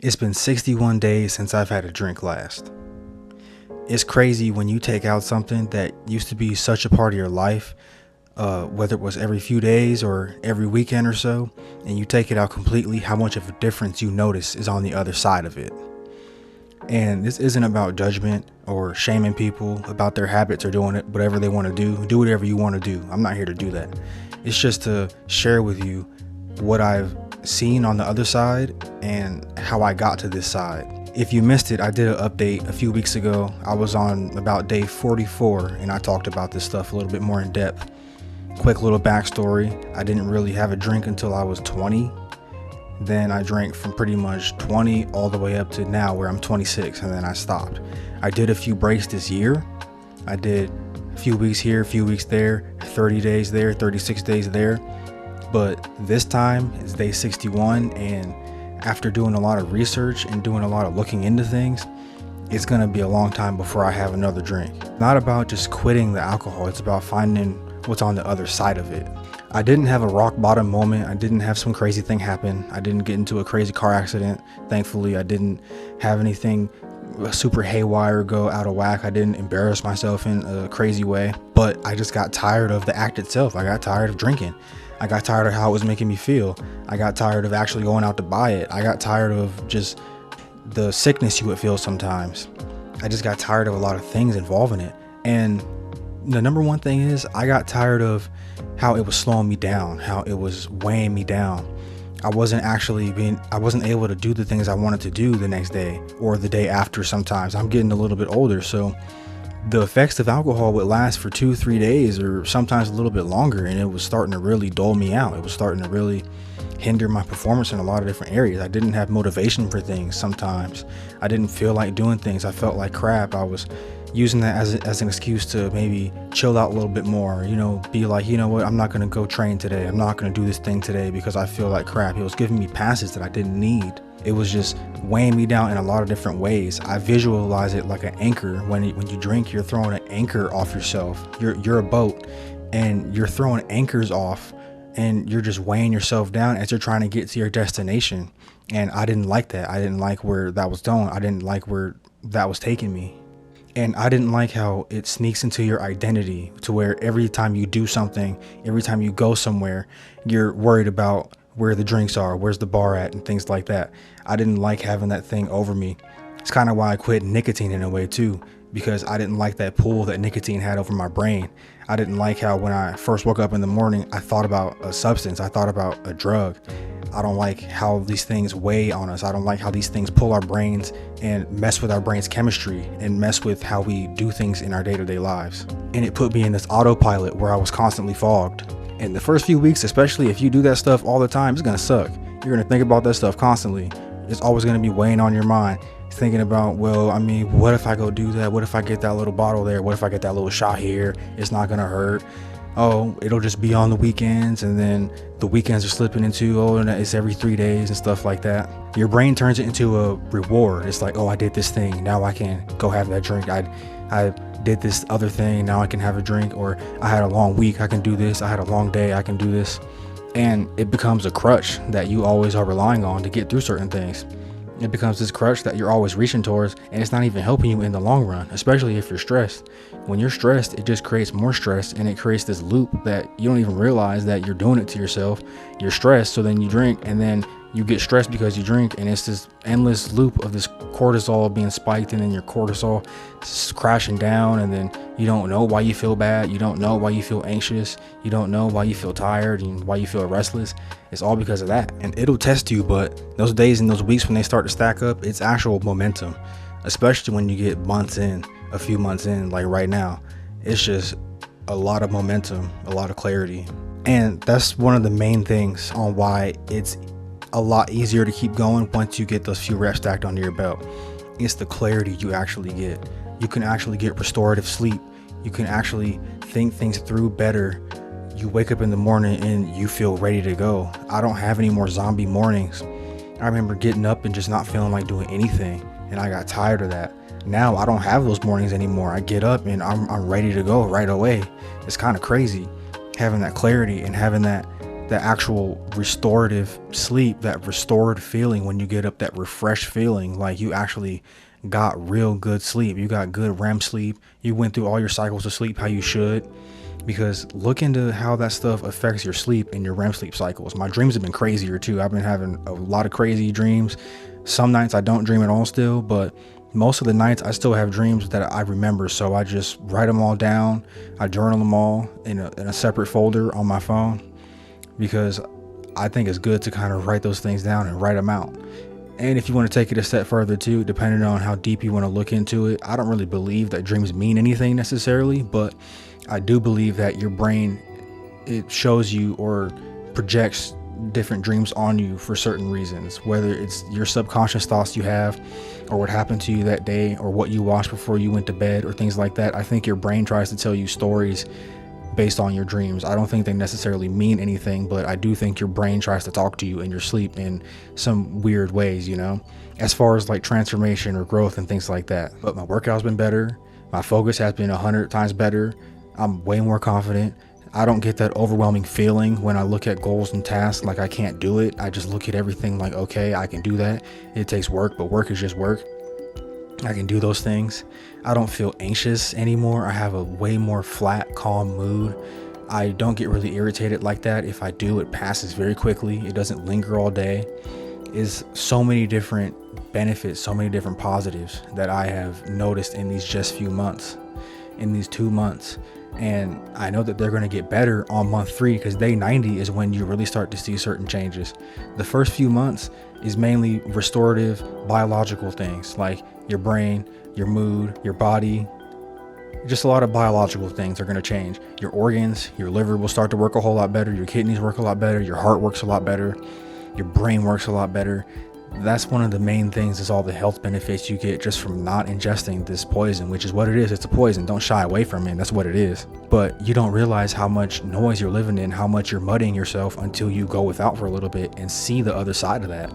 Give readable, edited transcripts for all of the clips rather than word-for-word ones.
It's been 61 days since I've had a drink last. It's crazy when you take out something that used to be such a part of your life, whether it was every few days or every weekend or so, and you take it out completely, how much of a difference you notice is on the other side of it. And this isn't about judgment or shaming people about their habits or doing it, whatever they want to do. Do whatever you want to do. I'm not here to do that. It's just to share with you what I've seen on the other side and how I got to this side. If you missed it, I did an update a few weeks ago. I was on about day 44 and I talked about this stuff a little bit more in depth. Quick little backstory. I didn't really have a drink until I was 20. Then I drank from pretty much 20 all the way up to now where I'm 26, and then I stopped. I did a few breaks this year. I did a few weeks here, a few weeks there, 30 days there, 36 days there. But this time it's day 61, and after doing a lot of research and doing a lot of looking into things, it's gonna be a long time before I have another drink. Not about just quitting the alcohol, it's about finding what's on the other side of it. I didn't have a rock bottom moment. I didn't have some crazy thing happen. I didn't get into a crazy car accident. Thankfully, I didn't have anything super haywire go out of whack. I didn't embarrass myself in a crazy way, but I just got tired of the act itself. I got tired of drinking. I got tired of how it was making me feel. I got tired of actually going out to buy it. I got tired of just the sickness you would feel sometimes. I just got tired of a lot of things involving it. And the number one thing is I got tired of how it was slowing me down, how it was weighing me down. I wasn't able to do the things I wanted to do the next day or the day after. Sometimes I'm getting a little bit older, so the effects of alcohol would last for 2-3 days or sometimes a little bit longer, and it was starting to really dull me out. It was starting to really hinder my performance in a lot of different areas. I didn't have motivation for things. Sometimes I didn't feel like doing things. I felt like crap. I was using that as an excuse to maybe chill out a little bit more, be like, you know what, I'm not going to go train today. I'm not going to do this thing today because I feel like crap. It was giving me passes that I didn't need. It was just weighing me down in a lot of different ways. I visualize it like an anchor. When you drink, you're throwing an anchor off yourself. You're a boat and you're throwing anchors off, and you're just weighing yourself down as you're trying to get to your destination. And I didn't like that. I didn't like where that was going. I didn't like where that was taking me. And I didn't like how it sneaks into your identity to where every time you do something, every time you go somewhere, you're worried about where the drinks are, where's the bar at, and things like that. I didn't like having that thing over me. It's kind of why I quit nicotine in a way too, because I didn't like that pull that nicotine had over my brain. I didn't like how when I first woke up in the morning, I thought about a substance. I thought about a drug. I don't like how these things weigh on us. I don't like how these things pull our brains and mess with our brain's chemistry and mess with how we do things in our day-to-day lives. And it put me in this autopilot where I was constantly fogged. And the first few weeks, especially if you do that stuff all the time, it's gonna suck. You're gonna think about that stuff constantly. It's always gonna be weighing on your mind, thinking about, well, I mean, what if I go do that? What if I get that little bottle there? What if I get that little shot here? It's not gonna hurt. Oh, it'll just be on the weekends, and then the weekends are slipping into, oh, and it's every 3 days and stuff like that. Your brain turns it into a reward. It's like, oh, I did this thing, now I can go have that drink. I did this other thing, now I can have a drink. Or I had a long week, I can do this. I had a long day, I can do this. And it becomes a crutch that you always are relying on to get through certain things. It becomes this crutch that you're always reaching towards, and it's not even helping you in the long run, especially if you're stressed. When you're stressed, it just creates more stress, and it creates this loop that you don't even realize that you're doing it to yourself. You're stressed, so then you drink, and then you get stressed because you drink, and it's this endless loop of this cortisol being spiked, and then your cortisol crashing down, and then you don't know why you feel bad. You don't know why you feel anxious. You don't know why you feel tired and why you feel restless. It's all because of that. And it'll test you, but those days and those weeks when they start to stack up, it's actual momentum, especially when you get months in, a few months in, like right now. It's just a lot of momentum, a lot of clarity. And that's one of the main things on why it's a lot easier to keep going once you get those few reps stacked under your belt. It's the clarity you actually get. You can actually get restorative sleep. You can actually think things through better. You wake up in the morning and you feel ready to go. I don't have any more zombie mornings. I remember getting up and just not feeling like doing anything, and I got tired of that. Now I don't have those mornings anymore. I get up and I'm ready to go right away. It's kind of crazy having that clarity and having that that actual restorative sleep, that restored feeling when you get up, that refreshed feeling, like you actually got real good sleep. You got good REM sleep. You went through all your cycles of sleep how you should. Because look into how that stuff affects your sleep and your REM sleep cycles. My dreams have been crazier too. I've been having a lot of crazy dreams. Some nights I don't dream at all still, but most of the nights I still have dreams that I remember. So I just write them all down. I journal them all in a separate folder on my phone, because I think it's good to kind of write those things down and write them out. And if you want to take it a step further too, depending on how deep you want to look into it, I don't really believe that dreams mean anything necessarily, but I do believe that your brain, it shows you or projects different dreams on you for certain reasons, whether it's your subconscious thoughts you have, or what happened to you that day, or what you watched before you went to bed, or things like that. I think your brain tries to tell you stories based on your dreams. I don't think they necessarily mean anything, but I do think your brain tries to talk to you in your sleep in some weird ways, as far as like transformation or growth and things like that. But my workout's been better. My focus has been 100 times better. I'm way more confident. I don't get that overwhelming feeling when I look at goals and tasks like I can't do it. I just look at everything like, okay, I can do that. It takes work, but work is just work. I can do those things. I don't feel anxious anymore. I have a way more flat, calm mood. I don't get really irritated like that. If I do, it passes very quickly. It doesn't linger all day. Is so many different benefits, so many different positives that I have noticed in these just few months, in these 2 months. And I know that they're going to get better on month 3, because day 90 is when you really start to see certain changes. The first few months is mainly restorative biological things like your brain, your mood, your body. Just a lot of biological things are going to change. Your organs, your liver will start to work a whole lot better. Your kidneys work a lot better. Your heart works a lot better. Your brain works a lot better. That's one of the main things, is all the health benefits you get just from not ingesting this poison, which is what it is. It's a poison. Don't shy away from it. That's what it is. But you don't realize how much noise you're living in, how much you're muddying yourself until you go without for a little bit and see the other side of that.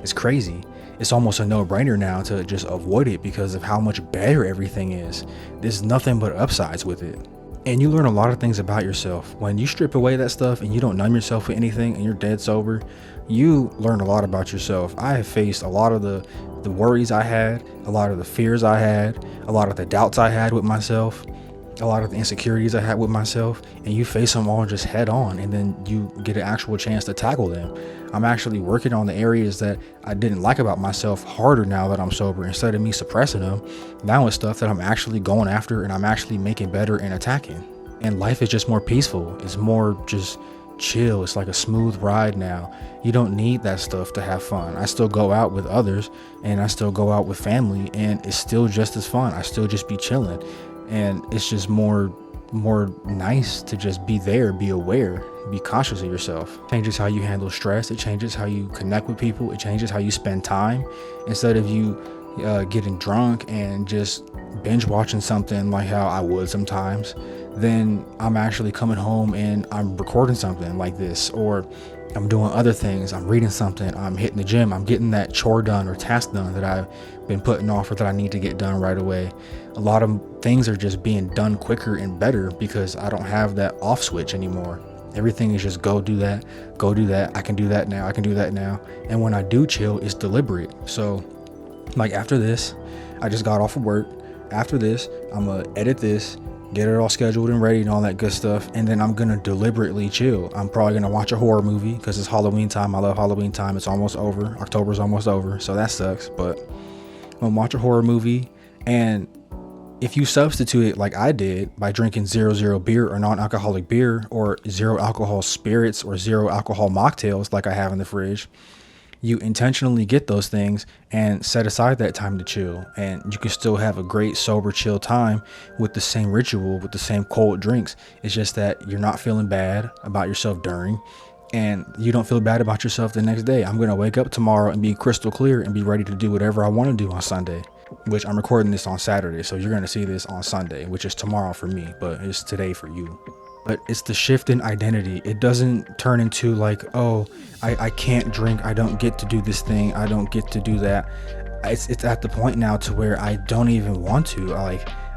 It's crazy. It's almost a no-brainer now to just avoid it because of how much better everything is. There's nothing but upsides with it. And you learn a lot of things about yourself. When you strip away that stuff and you don't numb yourself with anything and you're dead sober, you learn a lot about yourself. I have faced a lot of the worries I had, a lot of the fears I had, a lot of the doubts I had with myself, a lot of the insecurities I had with myself, and you face them all just head on, and then you get an actual chance to tackle them. I'm actually working on the areas that I didn't like about myself harder now that I'm sober. Instead of me suppressing them, now it's stuff that I'm actually going after and I'm actually making better and attacking. And life is just more peaceful. It's more just chill. It's like a smooth ride now. You don't need that stuff to have fun. I still go out with others and I still go out with family, and it's still just as fun. I still just be chilling, and it's just more nice to just be there, be aware, be conscious of yourself. It changes how you handle stress. It changes how you connect with people. It changes how you spend time. Instead of you getting drunk and just binge watching something like how I would sometimes, then I'm actually coming home and I'm recording something like this, or I'm doing other things. I'm reading something. I'm hitting the gym. I'm getting that chore done or task done that I've been putting off or that I need to get done right away. A lot of things are just being done quicker and better because I don't have that off switch anymore. Everything is just go do that. I can do that now. I can do that now. And when I do chill, it's deliberate. So like after this, I just got off of work. After this, I'm going to edit this, get it all scheduled and ready and all that good stuff. And then I'm going to deliberately chill. I'm probably going to watch a horror movie because it's Halloween time. I love Halloween time. It's almost over. October's almost over. So that sucks. But I'm going to watch a horror movie. And if you substitute it like I did by drinking 0.0 beer or non-alcoholic beer, or 0 alcohol spirits or 0 alcohol mocktails like I have in the fridge, you intentionally get those things and set aside that time to chill, and you can still have a great sober chill time with the same ritual, with the same cold drinks. It's just that you're not feeling bad about yourself during, and you don't feel bad about yourself the next day. I'm going to wake up tomorrow and be crystal clear and be ready to do whatever I want to do on Sunday, which I'm recording this on Saturday. So you're going to see this on Sunday, which is tomorrow for me, but it's today for you. But it's the shift in identity. It doesn't turn into like, oh, I can't drink. I don't get to do this thing. I don't get to do that. It's at the point now to where I don't even want to.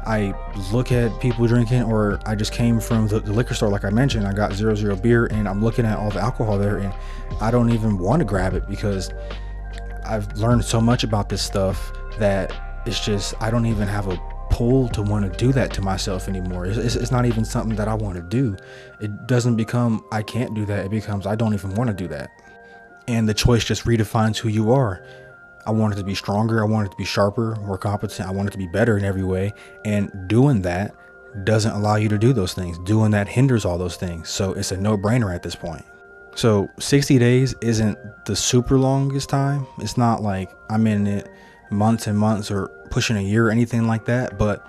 I look at people drinking, or I just came from the liquor store, like I mentioned. I got 00 beer, and I'm looking at all the alcohol there, and I don't even want to grab it because I've learned so much about this stuff that it's just, I don't even have a pull to want to do that to myself anymore. It's not even something that I want to do. It doesn't become I can't do that. It becomes I don't even want to do that. And the choice just redefines who you are. I want it to be stronger. I want it to be sharper, more competent. I want it to be better in every way. And doing that doesn't allow you to do those things. Doing that hinders all those things. So it's a no-brainer at this point. So 60 days isn't the super longest time. It's not like I'm in it months and months or pushing a year or anything like that. But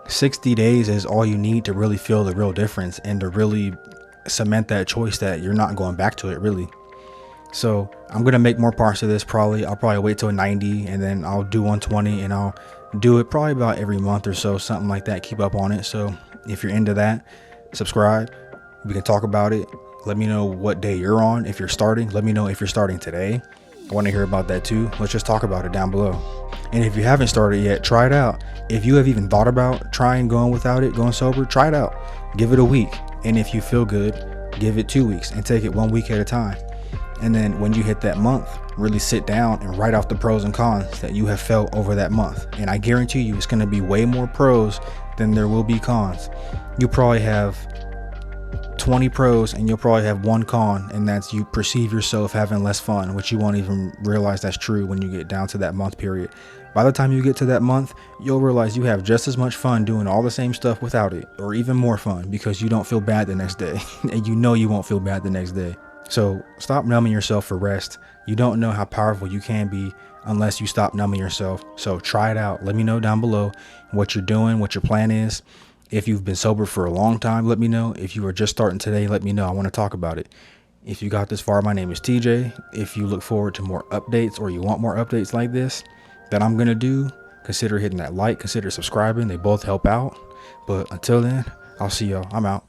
60 days is all you need to really feel the real difference and to really cement that choice that you're not going back to it, really. So I'm going to make more parts of this. I'll probably wait till 90 and then I'll do 120, and I'll do it probably about every month or so, something like that. Keep up on it. So if you're into that, subscribe. We can talk about it. Let me know what day you're on. If you're starting, let me know if you're starting today. I want to hear about that too. Let's just talk about it down below. And if you haven't started yet, try it out. If you have even thought about trying going without it, going sober, try it out. Give it a week. And if you feel good, give it 2 weeks and take it 1 week at a time. And then when you hit that month, really sit down and write out the pros and cons that you have felt over that month. And I guarantee you it's going to be way more pros than there will be cons. You probably have 20 pros and you'll probably have 1 con, and that's you perceive yourself having less fun, which you won't even realize that's true when you get down to that month period. By the time you get to that month, you'll realize you have just as much fun doing all the same stuff without it, or even more fun, because you don't feel bad the next day. And you know you won't feel bad the next day. So stop numbing yourself for rest. You don't know how powerful you can be unless you stop numbing yourself. So try it out. Let me know down below what you're doing, what your plan is. If you've been sober for a long time, let me know. If you are just starting today, let me know. I want to talk about it. If you got this far, my name is TJ. If you look forward to more updates, or you want more updates like this that I'm going to do, consider hitting that like, consider subscribing. They both help out. But until then, I'll see y'all. I'm out.